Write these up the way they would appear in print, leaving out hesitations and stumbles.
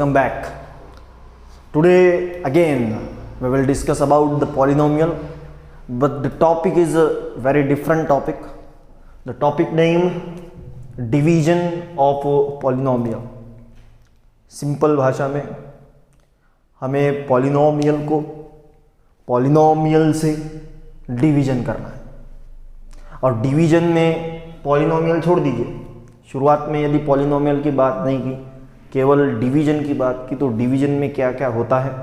welcome back. Today again we will discuss about the polynomial, but the topic is a very different topic. The topic name division of polynomial. Simple भाषा में हमें polynomial को polynomial से division करना है, और division में polynomial छोड़ दीजिए. शुरुआत में यदि पॉलिनोमियल की बात नहीं की, केवल डिवीजन की बात की, तो डिवीजन में क्या क्या होता है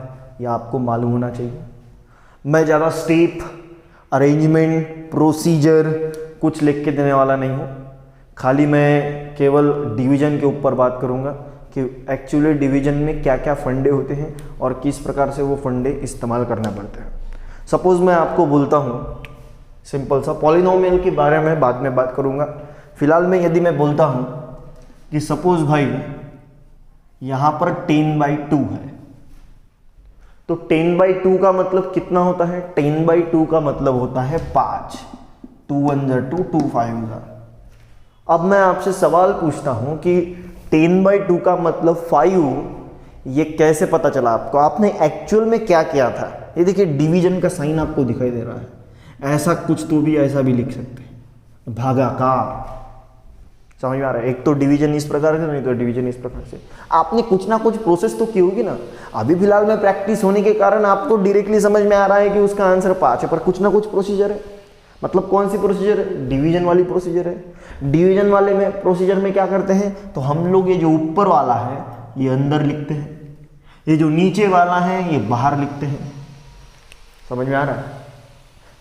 यह आपको मालूम होना चाहिए. मैं ज़्यादा स्टेप, अरेंजमेंट, प्रोसीजर कुछ लिख के देने वाला नहीं हूँ. खाली मैं केवल डिवीजन के ऊपर बात करूँगा कि एक्चुअली डिवीजन में क्या क्या फंडे होते हैं और किस प्रकार से वो फंडे इस्तेमाल करना पड़ते हैं. सपोज़ मैं आपको बोलता हूँ सिंपल सा, पॉलिनोमियल के बारे में बाद में बात करूँगा. फिलहाल में यदि मैं बोलता हूँ कि सपोज़ भाई यहाँ पर 10/2 है, तो 10/2 का मतलब कितना होता है? 10/2 का मतलब होता है 5. 2 1 2, 2 5 जा. अब मैं आपसे सवाल पूछता हूँ कि 10/2 का मतलब 5, ये कैसे पता चला आपको? आपने एक्चुअल में क्या किया था? ये देखिए डिवीजन का साइन आपको दिखाई दे रहा है. ऐसा कुछ तो भी ऐसा भी लिख सकते हैं, भागाकार. समझ में आ रहा है? एक तो डिवीजन इस प्रकार से, नहीं तो डिवीजन इस प्रकार से. आपने कुछ ना कुछ प्रोसेस तो की होगी ना. अभी फिलहाल में प्रैक्टिस होने के कारण आपको डायरेक्टली समझ में आ रहा है कि उसका आंसर 5 है, पर कुछ ना कुछ प्रोसीजर है. मतलब कौन सी प्रोसीजर है? डिवीजन वाली प्रोसीजर है. डिवीजन वाले में प्रोसीजर में क्या करते हैं, तो हम लोग ये जो ऊपर वाला है ये अंदर लिखते हैं, ये जो नीचे वाला है ये बाहर लिखते हैं. समझ में आ रहा है?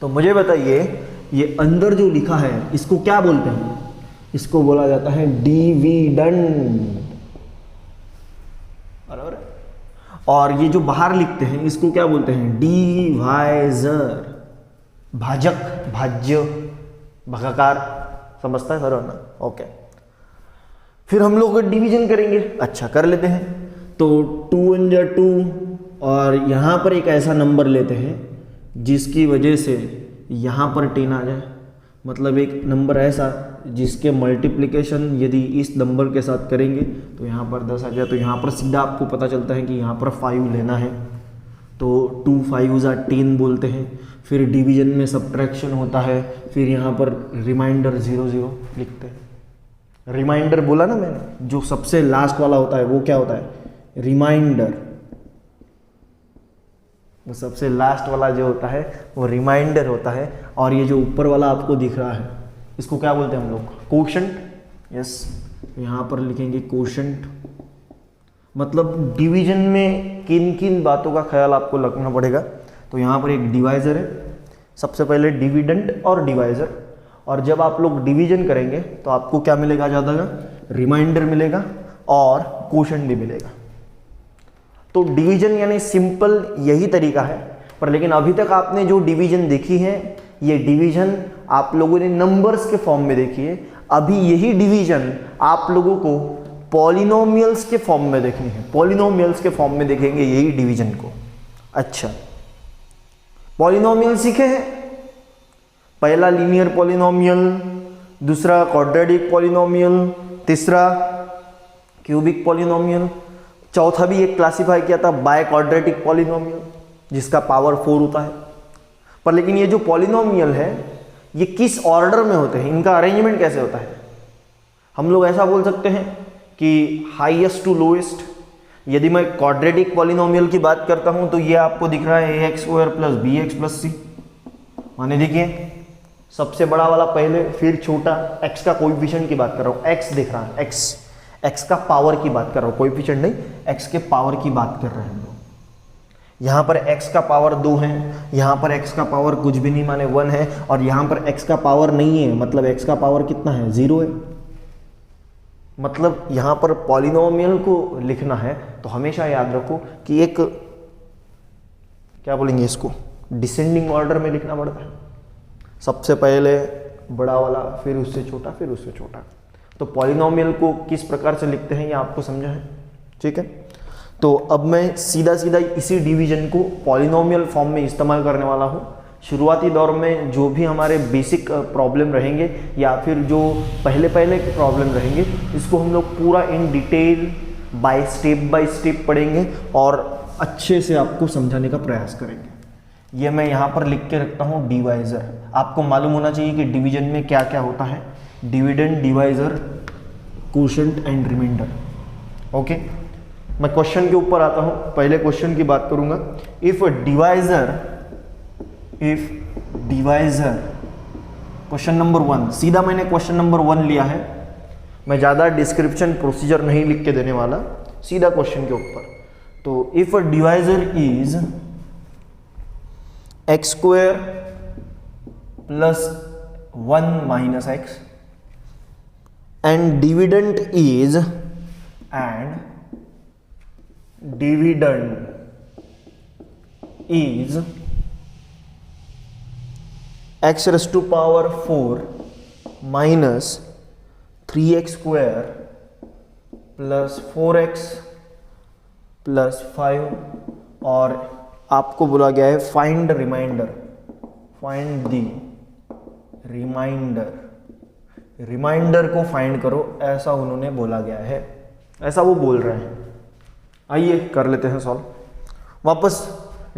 तो मुझे बताइए, ये अंदर जो लिखा है इसको क्या बोलते हैं? इसको बोला जाता है डिविडेंड. बराबर है? और ये जो बाहर लिखते हैं इसको क्या बोलते हैं? डिवाइजर. भाजक, भाज्य, भागाकार. समझता है सर ना? ओके. फिर हम लोग डिवीजन करेंगे. अच्छा, कर लेते हैं. तो 2 1 2, और यहाँ पर एक ऐसा नंबर लेते हैं जिसकी वजह से यहाँ पर 10 आ जाए. मतलब एक नंबर ऐसा जिसके मल्टीप्लिकेशन यदि इस नंबर के साथ करेंगे तो यहाँ पर 10 आ जाए. तो यहाँ पर सीधा आपको पता चलता है कि यहाँ पर 5 लेना है, तो 2 5 10 बोलते हैं. फिर डिवीजन में सब्ट्रैक्शन होता है, फिर यहाँ पर रिमाइंडर 0 0 लिखते हैं. रिमाइंडर बोला ना मैंने, जो सबसे लास्ट वाला होता है वो क्या होता है? रिमाइंडर. वो सबसे लास्ट वाला जो होता है वो रिमाइंडर होता है. और ये जो ऊपर वाला आपको दिख रहा है इसको क्या बोलते हैं हम लोग? कोशेंट. यस, यहाँ पर लिखेंगे कोशेंट. मतलब डिवीजन में किन किन बातों का ख्याल आपको रखना पड़ेगा. तो यहाँ पर एक डिवाइजर है, सबसे पहले डिविडेंड और डिवाइजर. और जब आप लोग डिवीजन करेंगे तो आपको क्या मिलेगा? ज़्यादा रिमाइंडर मिलेगा और कोशेंट भी मिलेगा. तो डिवीजन यानी सिंपल यही तरीका है. पर लेकिन अभी तक आपने जो डिवीजन देखी है, ये डिवीजन आप लोगों ने नंबर्स के फॉर्म में देखी है. अभी यही डिवीजन आप लोगों को पॉलिनोमियल्स के फॉर्म में देखनी है. पॉलिनोमियल्स के फॉर्म में देखेंगे यही डिवीजन को. अच्छा, पॉलिनोमियल सीखे हैं. पहला लीनियर पॉलिनोमियल, दूसरा क्वाड्रेटिक पॉलिनोमियल, तीसरा क्यूबिक पॉलिनोमियल, चौथा भी एक क्लासिफाई किया था बाय क्वाड्रेटिक पॉलिनोमियल जिसका पावर 4 होता है. पर लेकिन ये जो पॉलिनोमियल है ये किस ऑर्डर में होते हैं, इनका अरेंजमेंट कैसे होता है? हम लोग ऐसा बोल सकते हैं कि हाईएस्ट टू लोएस्ट. यदि मैं क्वाड्रेटिक पॉलिनोमियल की बात करता हूं तो ये आपको दिख रहा है ax² + bx + c. माने देखिए सबसे बड़ा वाला पहले, फिर छोटा. x का कोएफिशिएंट की बात कर रहा हूं, x दिख रहा है, x का पावर की बात कर रहा हूं, कोएफिशिएंट नहीं, x के पावर की बात कर रहे हैं हम लोग. यहाँ पर x का पावर 2 है, यहाँ पर x का पावर कुछ भी नहीं माने 1 है, और यहाँ पर x का पावर नहीं है, मतलब x का पावर कितना है? 0 है. मतलब यहाँ पर पॉलिनोमियल को लिखना है तो हमेशा याद रखो कि एक क्या बोलेंगे इसको, डिसेंडिंग ऑर्डर में लिखना पड़ता है. सबसे पहले बड़ा वाला, फिर उससे छोटा, फिर उससे छोटा. तो पॉलिनोमियल को किस प्रकार से लिखते हैं ये आपको समझा है. ठीक है, तो अब मैं सीधा सीधा इसी डिवीजन को पॉलिनोमियल फॉर्म में इस्तेमाल करने वाला हूँ. शुरुआती दौर में जो भी हमारे बेसिक प्रॉब्लम रहेंगे या फिर जो पहले के प्रॉब्लम रहेंगे, इसको हम लोग पूरा इन डिटेल बाय स्टेप पढ़ेंगे और अच्छे से आपको समझाने का प्रयास करेंगे। ये मैं यहाँ पर लिख के रखता हूँ डिवाइज़र। आपको मालूम होना चाहिए कि डिवीजन में क्या क्या होता है, dividend, divisor, quotient and remainder. Okay, मैं क्वेश्चन के ऊपर आता हूँ। पहले क्वेश्चन की बात करूँगा। इफ डिवाइज़र क्वेश्चन नंबर 1, सीधा मैंने क्वेश्चन नंबर 1 लिया है, मैं ज़्यादा डिस्क्रिप्शन प्रोसीजर नहीं लिख के देने वाला, सीधा क्वेश्चन के ऊपर। तो if a divisor is x square plus 1 minus x and dividend is x raised to power 4 minus 3x square plus 4x plus 5, और आपको बोला गया है find remainder, find the remainder को फाइंड करो, ऐसा उन्होंने बोला गया है, ऐसा वो बोल रहे हैं। आइए कर लेते हैं सॉल्व। वापस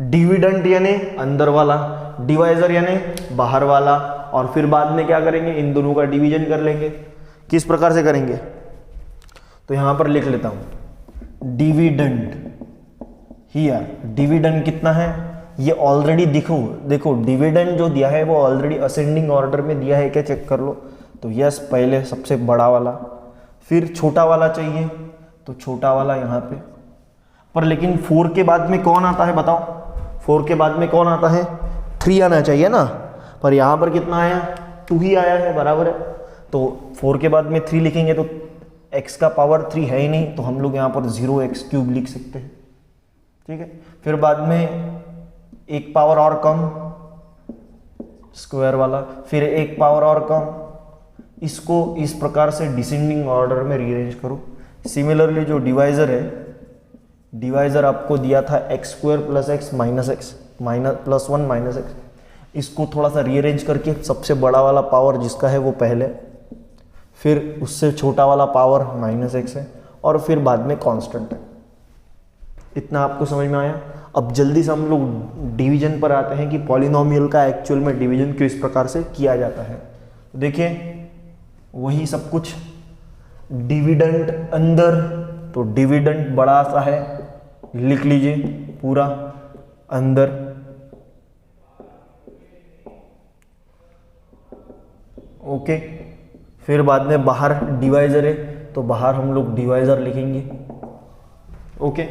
डिविडेंड यानी अंदर वाला, डिवाइजर यानी बाहर वाला, और फिर बाद में क्या करेंगे, इन दोनों का डिवीजन कर लेंगे। किस प्रकार से करेंगे, तो यहां पर लिख लेता हूं डिविडेंड। हियर डिविडेंड कितना है, ये ऑलरेडी देखो डिविडेंड जो दिया है वो ऑलरेडी असेंडिंग ऑर्डर में दिया है क्या, चेक कर लो। तो यस, पहले सबसे बड़ा वाला, फिर छोटा वाला चाहिए तो छोटा वाला यहाँ पे, पर लेकिन 4 के बाद में कौन आता है बताओ, 4 के बाद में कौन आता है, 3 आना चाहिए ना, पर यहाँ पर कितना आया, 2 ही आया है, बराबर है। तो 4 के बाद में 3 लिखेंगे तो x का पावर 3 है ही नहीं, तो हम लोग यहाँ पर 0x³ लिख सकते हैं, ठीक है। फिर बाद में एक पावर और कम, स्क्वायर वाला, फिर एक पावर और कम, इसको इस प्रकार से डिसेंडिंग ऑर्डर में रीअरेंज करो। सिमिलरली जो डिवाइजर है, डिवाइजर आपको दिया था x² plus x minus x minus plus 1 minus x, इसको थोड़ा सा रीअरेंज करके सबसे बड़ा वाला पावर जिसका है वो पहले, फिर उससे छोटा वाला पावर माइनस x है, और फिर बाद में कांस्टेंट है। इतना आपको समझ में आया। अब जल्दी से हम लोग डिवीजन पर आते हैं कि पॉलिनोमियल का एक्चुअल में डिवीजन किस प्रकार से किया जाता है। तो देखिए वही सब कुछ, डिविडेंड अंदर, तो डिविडेंड बड़ा सा है, लिख लीजिए पूरा अंदर, ओके। फिर बाद में बाहर डिवाइजर है, तो बाहर हम लोग डिवाइजर लिखेंगे, ओके।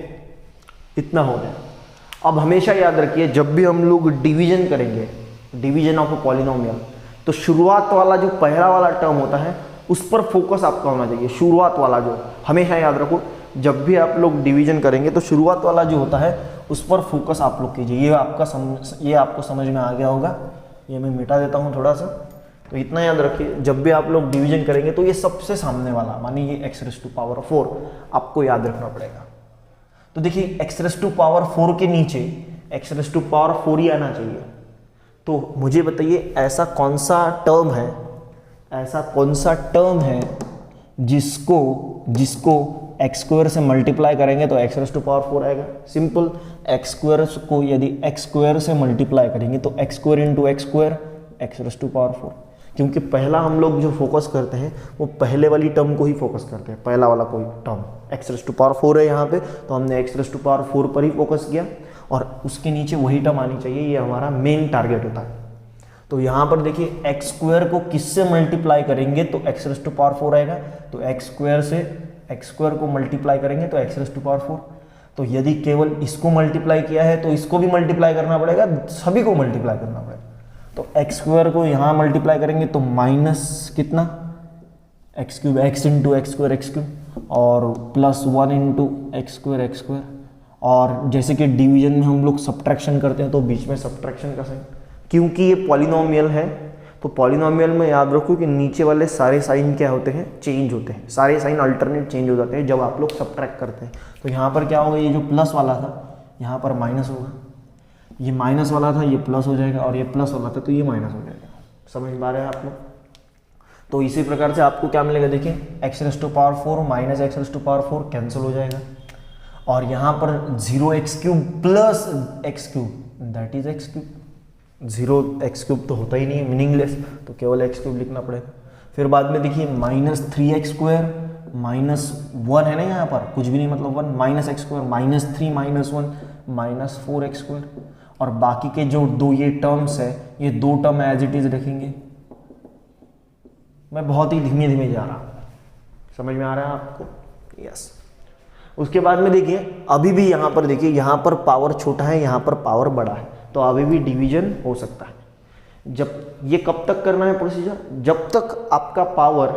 इतना हो गया। अब हमेशा याद रखिए जब भी हम लोग डिवीजन करेंगे, डिवीजन ऑफ अ पॉलिनोमियल, तो शुरुआत वाला जो पहला वाला टर्म होता है उस पर फोकस आपका होना चाहिए। शुरुआत वाला जो, हमेशा याद रखो जब भी आप लोग डिवीजन करेंगे तो शुरुआत वाला जो होता है उस पर फोकस आप लोग कीजिए। ये आपको समझ में आ गया होगा। ये मैं मिटा देता हूँ थोड़ा सा। तो इतना याद रखिए, जब भी आप लोग डिवीजन करेंगे तो ये सबसे सामने वाला, मानिए ये x raised to power 4 आपको याद रखना पड़ेगा। तो देखिए x raised to power 4 के नीचे x raised to power 4 ही आना चाहिए। तो मुझे बताइए ऐसा कौन सा टर्म है जिसको x² से मल्टीप्लाई करेंगे तो x raised to power 4 आएगा। सिंपल, x² को यदि x² से मल्टीप्लाई करेंगे तो x² into x² x raised to power 4, क्योंकि पहला हम लोग जो फोकस करते हैं वो पहले वाली टर्म को ही फोकस करते हैं, पहला वाला कोई term x raised to power 4 है यहाँ पे, तो हमने x raised to power 4 पर ही फोकस किया, और उसके नीचे वही टर्म आनी चाहिए, ये हमारा मेन टारगेट होता है। तो यहाँ पर देखिए x² को किससे मल्टीप्लाई करेंगे तो x raised to power 4 आएगा, तो x² से x² को मल्टीप्लाई करेंगे तो x raised to power 4। तो यदि केवल इसको मल्टीप्लाई किया है तो इसको भी मल्टीप्लाई करना पड़ेगा, सभी को मल्टीप्लाई करना पड़ेगा। तो x² को यहाँ मल्टीप्लाई करेंगे तो माइनस कितना x³ x इंटू x², और प्लस 1 इंटू x², और जैसे कि डिवीजन में हम लोग सब्ट्रैक्शन करते हैं तो बीच में सब्ट्रैक्शन का साइन, क्योंकि ये पॉलिनोमियल है। तो पॉलिनोमियल में याद रखो कि नीचे वाले सारे साइन क्या होते हैं, चेंज होते हैं, सारे साइन अल्टरनेट चेंज हो जाते हैं जब आप लोग सब्ट्रैक्ट करते हैं। तो यहाँ पर क्या होगा, ये जो प्लस वाला था यहाँ पर माइनस होगा, ये माइनस वाला था ये प्लस हो जाएगा, और ये प्लस वाला था तो ये माइनस हो जाएगा। समझ पा रहे हैं आप लोग। तो इसी प्रकार से आपको क्या मिलेगा, देखिए x raise to power 4 minus x raise to power 4 cancel हो जाएगा, और यहाँ पर 0x³ plus x³ that is x³। 0x³ तो होता ही नहीं है, मीनिंगलेस, तो केवल x³ लिखना पड़ेगा। फिर बाद में देखिए -3x² -1 है ना, यहाँ पर कुछ भी नहीं मतलब 1 -x² -3 -1 -4x², और बाकी के जो दो ये टर्म्स है, ये दो टर्म एज इट इज रखेंगे। मैं बहुत ही धीमे धीमे जा रहा हूँ, समझ में आ रहा है आपको? यस। उसके बाद में देखिए अभी भी यहाँ पर देखिए, यहाँ पर पावर छोटा है, यहाँ पर पावर बड़ा है, तो अभी भी डिवीजन हो सकता है। जब ये कब तक करना है प्रोसीजर, जब तक आपका पावर,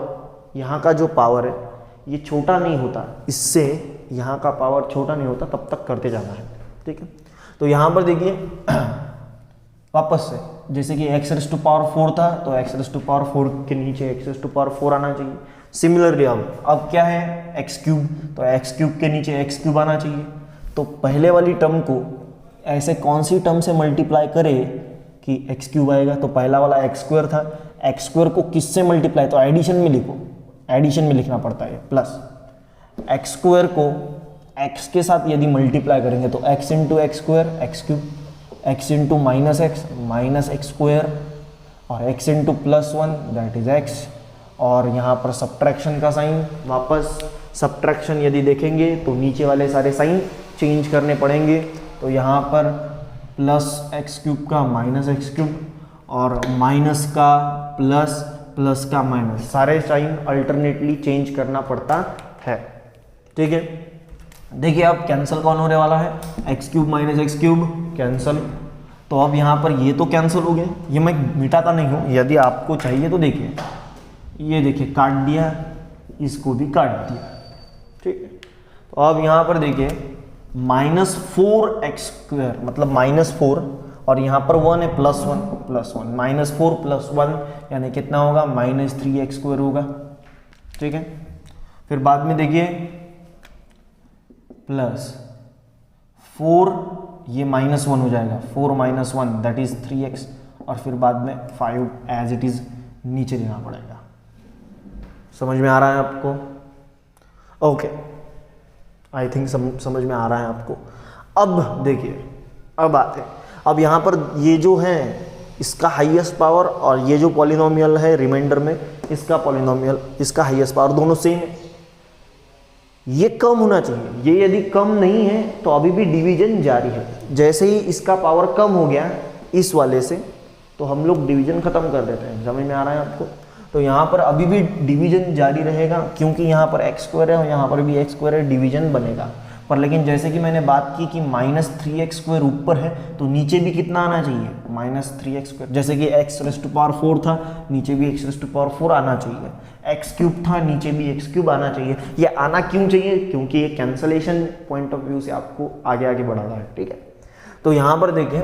यहाँ का जो पावर है ये छोटा नहीं होता, इससे यहाँ का पावर छोटा नहीं होता, तब तक करते जाना है, ठीक है। तो यहाँ पर देखिए वापस से, जैसे कि एक्स रेस टू पावर 4 था, तो एक्स रेस टू पावर 4 के नीचे एक्स रेस टू पावर 4 आना चाहिए। सिमिलरली अब क्या है, x³, तो x³ के नीचे x³ आना चाहिए। तो पहले वाली टर्म को ऐसे कौन सी टर्म से मल्टीप्लाई करे कि x³ आएगा, तो पहला वाला x² था, x² को किससे मल्टीप्लाई, तो एडिशन में लिखो, एडिशन में लिखना पड़ता है, प्लस x² को x के साथ यदि मल्टीप्लाई करेंगे तो x into x² x³, x into minus x² और x into +1 that is x, और यहाँ पर सब्ट्रैक्शन का साइन, वापस सब्ट्रैक्शन यदि देखेंगे तो नीचे वाले सारे साइन चेंज करने पड़ेंगे। तो यहाँ पर +x³ का -x³ और माइनस का प्लस, प्लस का माइनस, सारे साइन अल्टरनेटली चेंज करना पड़ता है, ठीक है। देखिए अब कैंसिल कौन होने वाला है, x³ -x³ कैंसिल। तो अब यहाँ पर ये तो कैंसिल हो गए, ये मैं मिटाता नहीं हूँ, यदि आपको चाहिए तो देखिए, ये देखिए काट दिया, इसको भी काट दिया, ठीक है। तो अब यहाँ पर देखिए -4x² मतलब -4, और यहाँ पर 1 है, +1 -4 + 1 यानी कितना होगा, -3x² होगा, ठीक है। फिर बाद में देखिए +4, ये -1 हो जाएगा, 4 - 1 दैट इज 3x, और फिर बाद में 5 एज इट इज नीचे देना पड़ेगा। समझ में आ रहा है आपको? ओके, आई थिंक समझ में आ रहा है आपको। अब देखिए, अब आते हैं, अब यहाँ पर ये जो है इसका हाईएस्ट पावर, और ये जो पॉलिनोमियल है रिमाइंडर में इसका पॉलिनोमियल, इसका हाईएस्ट पावर दोनों सेम है, ये कम होना चाहिए। ये यदि कम नहीं है तो अभी भी डिवीजन जारी है। जैसे ही इसका पावर कम हो गया इस वाले से, तो हम लोग डिवीजन खत्म कर देते हैं। समझ में आ रहा है आपको? तो यहाँ पर अभी भी डिवीजन जारी रहेगा, क्योंकि यहाँ पर x² है और यहाँ पर भी x² है, डिवीजन बनेगा। पर लेकिन जैसे कि मैंने बात की कि -3x² ऊपर है, तो नीचे भी कितना आना चाहिए, -3x²। जैसे कि x⁴ था, नीचे भी x⁴ आना चाहिए। x³ था, नीचे भी x³ आना चाहिए। ये आना क्यों चाहिए? क्योंकि ये कैंसलेशन पॉइंट ऑफ व्यू से आपको आगे आगे बढ़ाना है, ठीक है। तो यहाँ पर देखें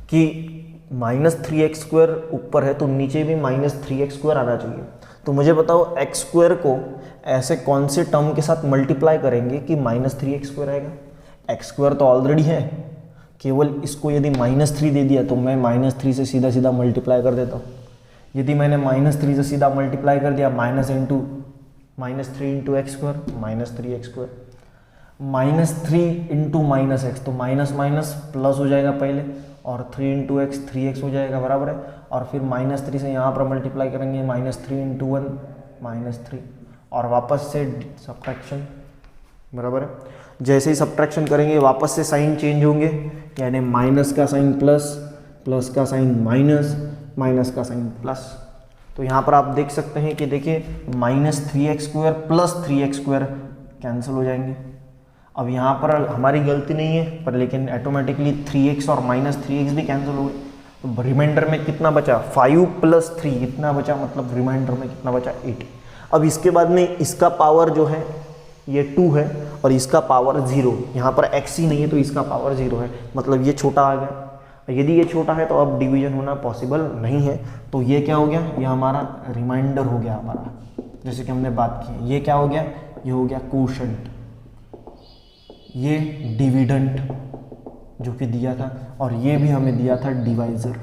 कि -3x² ऊपर है, तो नीचे भी -3x² आना चाहिए। तो मुझे बताओ x² को ऐसे कौन से टर्म के साथ मल्टीप्लाई करेंगे कि -3x² आएगा? x² तो ऑलरेडी है, केवल इसको यदि -3 दे दिया तो मैं -3 से सीधा सीधा मल्टीप्लाई कर देता हूँ। यदि मैंने -3 से सीधा मल्टीप्लाई कर दिया, -3 into x², -3x², -3 into -x, तो माइनस माइनस प्लस हो जाएगा पहले, और 3 इंटू x 3x हो जाएगा, बराबर है। और फिर -3 से यहाँ पर मल्टीप्लाई करेंगे, -3 इंटू 1 -3, और वापस से सब्ट्रैक्शन, बराबर है। जैसे ही सब्ट्रैक्शन करेंगे वापस से साइन चेंज होंगे, यानी माइनस का साइन प्लस, प्लस का साइन माइनस, माइनस का साइन प्लस। तो यहाँ पर आप देख सकते हैं कि देखिए -3x² प्लस 3x² कैंसिल हो जाएंगे। अब यहाँ पर हमारी गलती नहीं है, पर लेकिन ऑटोमेटिकली 3x और -3x भी कैंसिल हो गए। तो रिमाइंडर में कितना बचा, 5 + 3 इतना बचा, मतलब रिमाइंडर में कितना बचा, 8। अब इसके बाद में इसका पावर जो है ये 2 है, और इसका पावर 0, यहाँ पर x ही नहीं है तो इसका पावर 0 है, मतलब ये छोटा आ गया। यदि ये छोटा है तो अब डिवीजन होना पॉसिबल नहीं है। तो ये क्या हो गया, ये हमारा रिमाइंडर हो गया हमारा, जैसे कि हमने बात की। ये क्या हो गया, ये हो गया कोशेंट, ये डिविडेंट जो कि दिया था, और ये भी हमें दिया था डिवाइजर।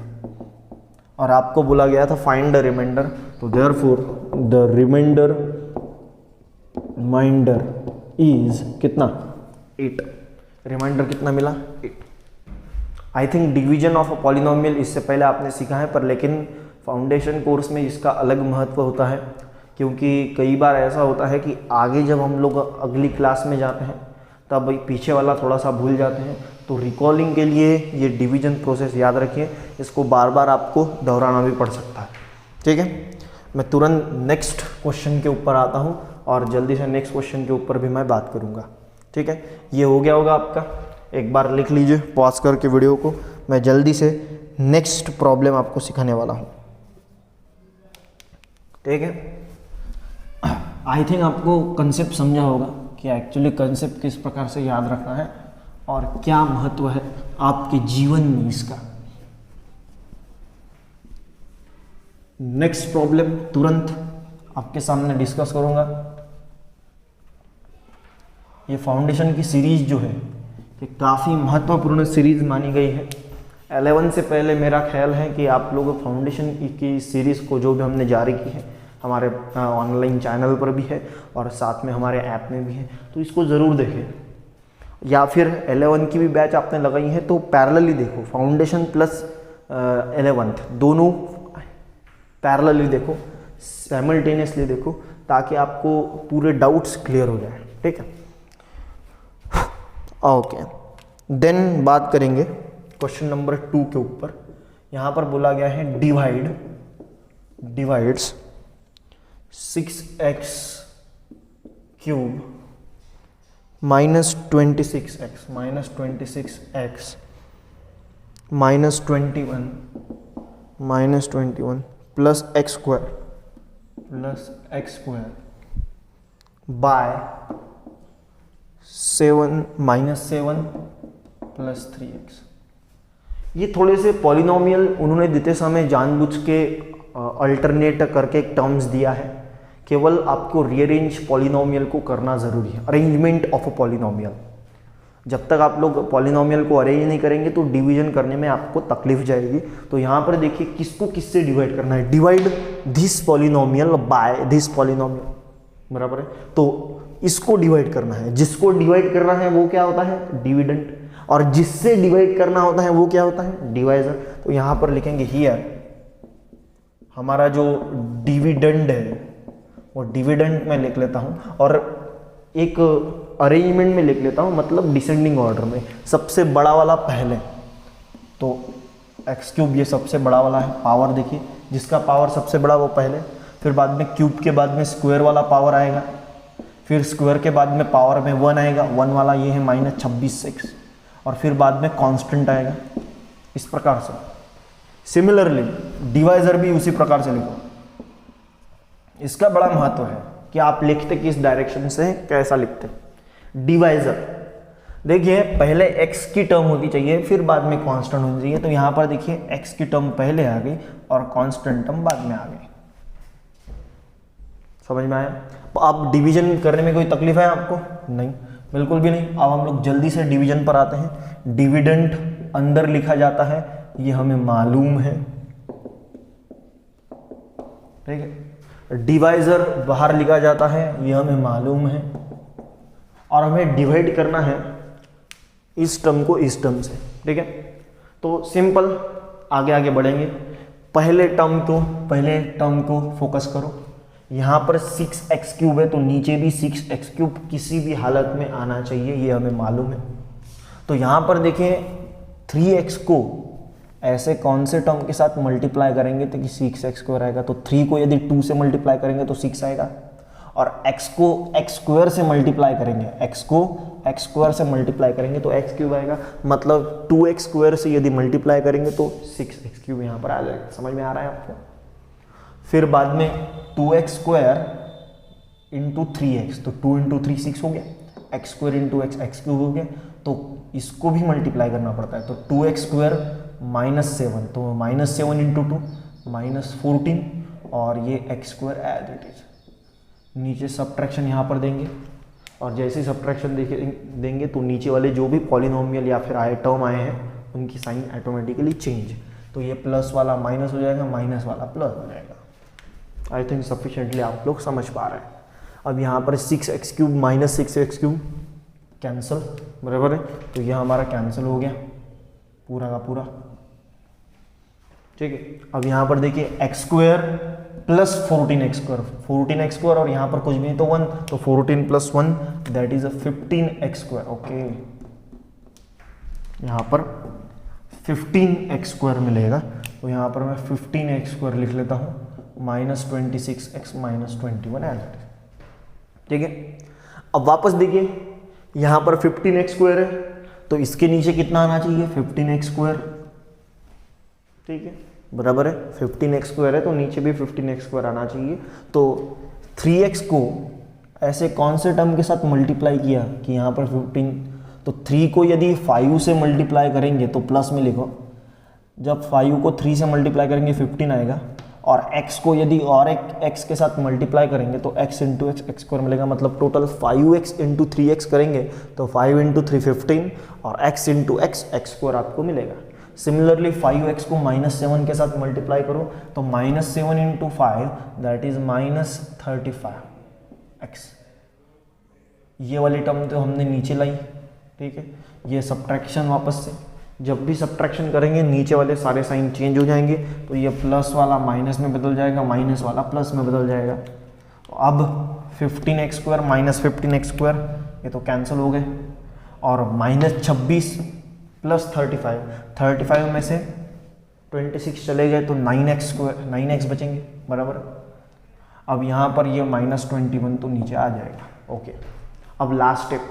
और आपको बोला गया था फाइंड द रिमाइंडर, तो देयरफॉर द रिमाइंडर इज कितना 8। रिमाइंडर कितना मिला 8। I think division of a polynomial इससे पहले आपने सीखा है, पर लेकिन फाउंडेशन कोर्स में इसका अलग महत्व होता है, क्योंकि कई बार ऐसा होता है कि आगे जब हम लोग अगली क्लास में जाते हैं तब पीछे वाला थोड़ा सा भूल जाते हैं। तो रिकॉलिंग के लिए ये डिवीजन प्रोसेस याद रखिए, इसको बार बार आपको दोहराना भी पड़ सकता है। ठीक है, मैं तुरंत नेक्स्ट क्वेश्चन के ऊपर आता हूँ और जल्दी से नेक्स्ट क्वेश्चन के ऊपर भी मैं बात करूँगा। ठीक है, ये हो गया होगा आपका, एक बार लिख लीजिए पॉज करके वीडियो को, मैं जल्दी से नेक्स्ट प्रॉब्लम आपको सिखाने वाला हूँ। ठीक है, आई थिंक आपको कंसेप्ट समझा होगा कि एक्चुअली कंसेप्ट किस प्रकार से याद रखना है और क्या महत्व है आपके जीवन में इसका। नेक्स्ट प्रॉब्लम तुरंत आपके सामने डिस्कस करूंगा। ये फाउंडेशन की सीरीज जो है ये काफ़ी महत्वपूर्ण सीरीज मानी गई है। 11 से पहले मेरा ख्याल है कि आप लोग फाउंडेशन की सीरीज़ को जो भी हमने जारी की है हमारे ऑनलाइन चैनल पर भी है और साथ में हमारे ऐप में भी है, तो इसको ज़रूर देखें। या फिर 11 की भी बैच आपने लगाई है तो पैरेलली देखो, फाउंडेशन प्लस 11th दोनों पैरेलली देखो, साइमल्टेनियसली देखो, ताकि आपको पूरे डाउट्स क्लियर हो जाए। ठीक है, ओके, देन बात करेंगे क्वेश्चन नंबर 2 के ऊपर। यहाँ पर बोला गया है divides 6x cube -26x -21 plus x square by 7 plus 3x। ये थोड़े से पॉलिनोमियल उन्होंने देते समय जानबूझ के अल्टरनेट करके एक टर्म्स दिया है। केवल आपको रीअरेंज पॉलिनोमियल को करना ज़रूरी है, अरेंजमेंट ऑफ अ पॉलिनोमियल। जब तक आप लोग पॉलिनोमियल को अरेंज नहीं करेंगे तो डिवीजन करने में आपको तकलीफ जाएगी। तो यहाँ पर देखिए किसको किससे डिवाइड करना है, divide this polynomial by this polynomial, बराबर है। तो इसको डिवाइड करना है, जिसको डिवाइड करना है वो क्या होता है डिविडेंड, और जिससे डिवाइड करना होता है वो क्या होता है डिवाइजर। तो यहाँ पर लिखेंगे हियर हमारा जो डिविडेंड है वो डिविडेंड में लिख लेता हूँ और एक अरेंजमेंट में लिख लेता हूँ, मतलब डिसेंडिंग ऑर्डर में। सबसे बड़ा वाला पहले, तो एक्स क्यूब ये सबसे बड़ा वाला है, पावर देखिए जिसका पावर सबसे बड़ा वो पहले, फिर बाद में क्यूब के बाद में स्क्वायर वाला पावर आएगा, फिर स्क्वायर के बाद में पावर में 1 आएगा, 1 वाला ये है -26x, और फिर बाद में कांस्टेंट आएगा। इस प्रकार से सिमिलरली डिवाइजर भी उसी प्रकार से लिखो। इसका बड़ा महत्व है कि आप लिखते किस डायरेक्शन से, कैसा लिखते। डिवाइजर देखिए पहले x की टर्म होती चाहिए, फिर बाद में कांस्टेंट होनी चाहिए। तो यहाँ पर देखिए x की टर्म पहले आ गई और कांस्टेंट टर्म बाद में आ गई। समझ में आया? तो अब डिवीजन करने में कोई तकलीफ है आपको? नहीं, बिल्कुल भी नहीं। अब हम लोग जल्दी से डिवीजन पर आते हैं। डिविडेंड अंदर लिखा जाता है, ये हमें मालूम है, ठीक है। डिवाइजर बाहर लिखा जाता है, ये हमें मालूम है, और हमें डिवाइड करना है इस टर्म को इस टर्म से, ठीक है। तो सिंपल आगे आगे बढ़ेंगे। पहले टर्म को फोकस करो। यहाँ पर 6x क्यूब है तो नीचे भी 6x क्यूब किसी भी हालत में आना चाहिए, ये हमें मालूम है। तो यहाँ पर देखें 3x को ऐसे कौन से टर्म के साथ मल्टीप्लाई करेंगे तो कि 6x स्क्वायर आएगा। तो 3 को यदि 2 से मल्टीप्लाई करेंगे तो 6 आएगा, और x को x स्क्वायर से मल्टीप्लाई करेंगे, x को x स्क्वायर से मल्टीप्लाई करेंगे तो x क्यूब आएगा। मतलब 2x स्क्वायर से यदि मल्टीप्लाई करेंगे तो 6x क्यूब यहाँ पर आ जाएगा। समझ में आ रहा है आपको? फिर बाद में 2x स्क्वायर इंटू 3x, तो 2 इंटू 3 6 हो गया, x square into x cube हो गया। तो इसको भी मल्टीप्लाई करना पड़ता है। तो 2x स्क्वायर -7, तो -7 इंटू 2 -14, और ये x square as it is. नीचे सब्ट्रैक्शन यहाँ पर देंगे, और जैसे ही सब्ट्रैक्शन देंगे तो नीचे वाले जो भी पॉलिनोमियल या फिर आए टर्म आए हैं उनकी साइन ऑटोमेटिकली चेंज। तो ये प्लस वाला माइनस हो जाएगा, माइनस वाला प्लस हो जाएगा। आई थिंक सफिशिएंटली आप लोग समझ पा रहे हैं। अब यहाँ पर 6x³ माइनस 6x³ कैंसिल, बराबर है, तो यह हमारा कैंसिल हो गया पूरा का पूरा, ठीक है। अब यहाँ पर देखिए x² प्लस 14x², 14x² और यहाँ पर कुछ भी नहीं तो 1, तो 14 plus 1 that is 15x², okay. यहाँ पर 15x² मिलेगा, तो यहाँ पर मैं 15x² लिख लेता हूँ, माइनस 26x माइनस 21 एज, ठीक है। अब वापस देखिए यहाँ पर 15x² है, तो इसके नीचे कितना आना चाहिए, 15x², ठीक है, बराबर है। 15x² है तो नीचे भी 15x² आना चाहिए। तो 3x को ऐसे कौन से टर्म के साथ मल्टीप्लाई किया कि यहाँ पर 15, तो 3 को यदि 5 से मल्टीप्लाई करेंगे तो प्लस में लिखो, जब 5 को 3 से मल्टीप्लाई करेंगे 15 आएगा, और x को यदि और एक x के साथ मल्टीप्लाई करेंगे तो x इंटू एक्स x² मिलेगा, मतलब टोटल 5x इंटू 3x करेंगे तो 5 इंटू 3 15 और x इंटू एक्स x² आपको मिलेगा। सिमिलरली 5x को -7 के साथ मल्टीप्लाई करो तो -7 इंटू 5 दैट इज -35x। ये वाली टर्म तो हमने नीचे लाई, ठीक है। ये सब्ट्रैक्शन वापस से, जब भी सब्ट्रैक्शन करेंगे नीचे वाले सारे साइन चेंज हो जाएंगे, तो ये प्लस वाला माइनस में बदल जाएगा, माइनस वाला प्लस में बदल जाएगा। तो अब 15x² माइनस 15x² ये तो कैंसिल हो गए, और -26 प्लस 35 में से 26 चले गए तो 9x बचेंगे, बराबर। अब यहाँ पर ये -21 तो नीचे आ जाएगा, ओके। अब लास्ट स्टेप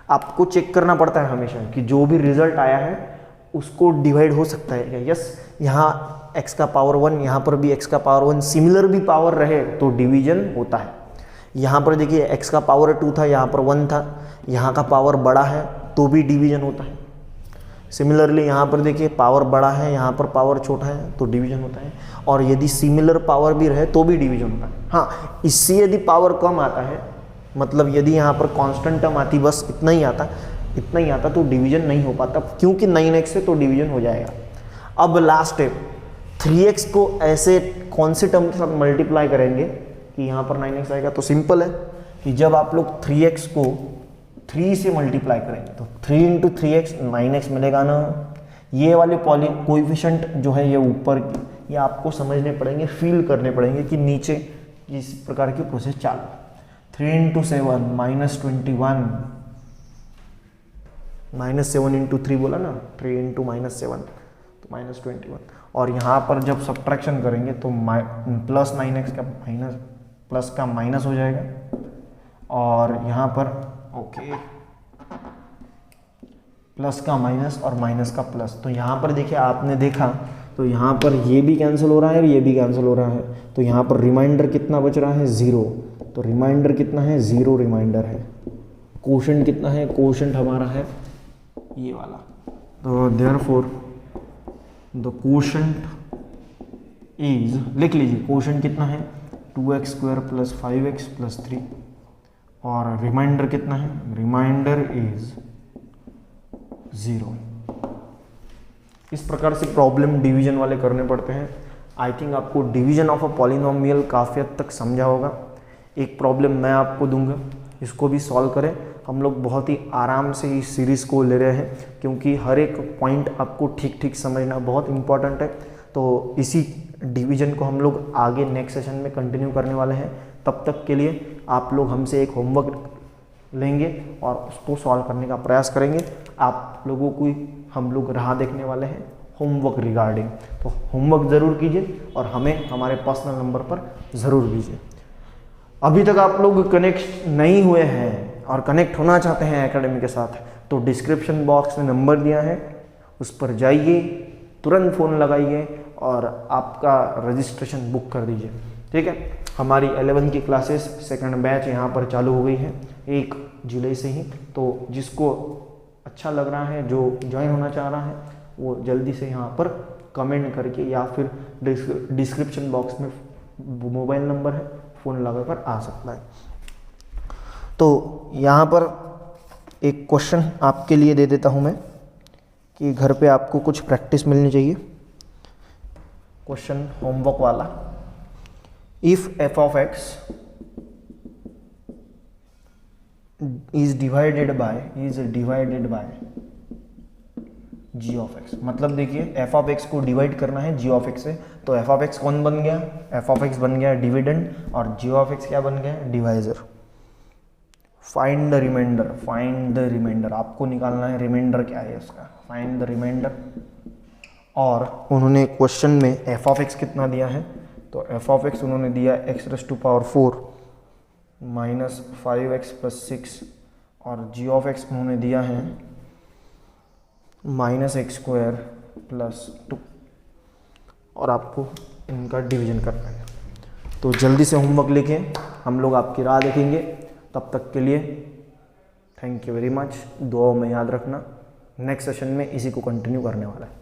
आपको चेक करना पड़ता है हमेशा कि जो भी रिजल्ट आया है उसको डिवाइड हो सकता है क्या, यस। यहाँ x का पावर 1, यहाँ पर भी x का पावर 1, सिमिलर भी पावर रहे तो डिवीजन होता है। यहाँ पर देखिए x का पावर 2 था, यहाँ पर 1 था, यहाँ का पावर बड़ा है तो भी डिवीजन होता है। सिमिलरली यहाँ पर देखिए पावर बड़ा है, यहाँ पर पावर छोटा है तो डिवीजन होता है, और यदि सिमिलर पावर भी रहे तो भी डिवीजन होता है। हाँ, इससे यदि पावर कम आता है, मतलब यदि यहाँ पर कांस्टेंट टर्म आती, बस इतना ही आता तो डिवीजन नहीं हो पाता, क्योंकि 9x से तो डिवीजन हो जाएगा। अब लास्ट स्टेप, 3x को ऐसे कौन से टर्म के साथ मल्टीप्लाई करेंगे कि यहाँ पर 9x आएगा, तो सिंपल है कि जब आप लोग 3x को 3 से मल्टीप्लाई करेंगे तो 3 इंटू 3x 9x मिलेगा ना। ये वाले कोएफिशिएंट जो है ये ऊपर, ये आपको समझने पड़ेंगे, फील करने पड़ेंगे कि नीचे इस प्रकार की प्रोसेस चालू। 3 इंटू 7 -21, -7 इंटू 3 बोला ना, 3 इंटू -7 तो -21, और यहाँ पर जब सब्ट्रैक्शन करेंगे तो प्लस 9x का माइनस, प्लस का माइनस हो जाएगा, और यहाँ पर ओके प्लस का माइनस और माइनस का प्लस। तो यहाँ पर देखिए आपने देखा तो यहाँ पर ये भी कैंसिल हो रहा है और ये भी कैंसिल हो रहा है, तो यहाँ पर रिमाइंडर कितना बच रहा है, 0। तो रिमाइंडर कितना है, 0 रिमाइंडर है। कोशेंट कितना है, कोशेंट हमारा है ये वाला, तो देयरफॉर द कोशेंट इज, लिख लीजिए कोशेंट कितना है, 2x² प्लस 5x प्लस 3, और रिमाइंडर कितना है, रिमाइंडर इज 0। इस प्रकार से प्रॉब्लम डिवीजन वाले करने पड़ते हैं। आई थिंक आपको डिवीजन ऑफ अ पॉलिनोमियल काफ़ी हद तक समझा होगा। एक प्रॉब्लम मैं आपको दूंगा, इसको भी सॉल्व करें। हम लोग बहुत ही आराम से इस सीरीज़ को ले रहे हैं, क्योंकि हर एक पॉइंट आपको ठीक ठीक समझना बहुत इंपॉर्टेंट है। तो इसी डिवीजन को हम लोग आगे नेक्स्ट सेशन में कंटिन्यू करने वाले हैं। तब तक के लिए आप लोग हमसे एक होमवर्क लेंगे और उसको सॉल्व करने का प्रयास करेंगे। आप लोगों को हम लोग राह देखने वाले हैं होमवर्क रिगार्डिंग, तो होमवर्क ज़रूर कीजिए और हमें हमारे पर्सनल नंबर पर ज़रूर भेजिए। अभी तक आप लोग कनेक्ट नहीं हुए हैं और कनेक्ट होना चाहते हैं एकेडमी के साथ, तो डिस्क्रिप्शन बॉक्स में नंबर दिया है, उस पर जाइए, तुरंत फ़ोन लगाइए और आपका रजिस्ट्रेशन बुक कर दीजिए। ठीक है, हमारी 11 की क्लासेस सेकंड बैच यहाँ पर चालू हो गई है 1 जुलाई से ही। तो जिसको अच्छा लग रहा है, जो ज्वाइन होना चाह रहा है, वो जल्दी से यहाँ पर कमेंट करके या फिर डिस्क्रिप्शन बॉक्स में मोबाइल नंबर है, फ़ोन लगाकर आ सकता है। तो यहाँ पर एक क्वेश्चन आपके लिए दे देता हूँ मैं कि घर पे आपको कुछ प्रैक्टिस मिलनी चाहिए। क्वेश्चन होमवर्क वाला, if f of x is divided by g of x, मतलब देखिए एफ ऑफ एक्स को डिवाइड करना है जी ऑफ एक्स से, तो एफ ऑफ एक्स कौन बन गया, एफ ऑफ एक्स बन गया डिविडेंड और जी ऑफ एक्स क्या बन गया, डिवाइजर। फाइंड द रिमाइंडर, आपको निकालना है रिमाइंडर क्या है इसका, फाइंड द रिमाइंडर। और उन्होंने क्वेश्चन में एफ ऑफ एक्स कितना दिया है, तो एफ ऑफ एक्स उन्होंने दिया x raise to power 4 minus 5x plus 6 और जी ऑफ एक्स उन्होंने दिया है माइनस एक्स स्क्वायर प्लस 2 और आपको इनका डिवीजन करना है। तो जल्दी से होमवर्क लिखें, हम लोग आपकी राह देखेंगे। तब तक के लिए थैंक यू वेरी मच, दुआओं में याद रखना। नेक्स्ट सेशन में इसी को कंटिन्यू करने वाला है।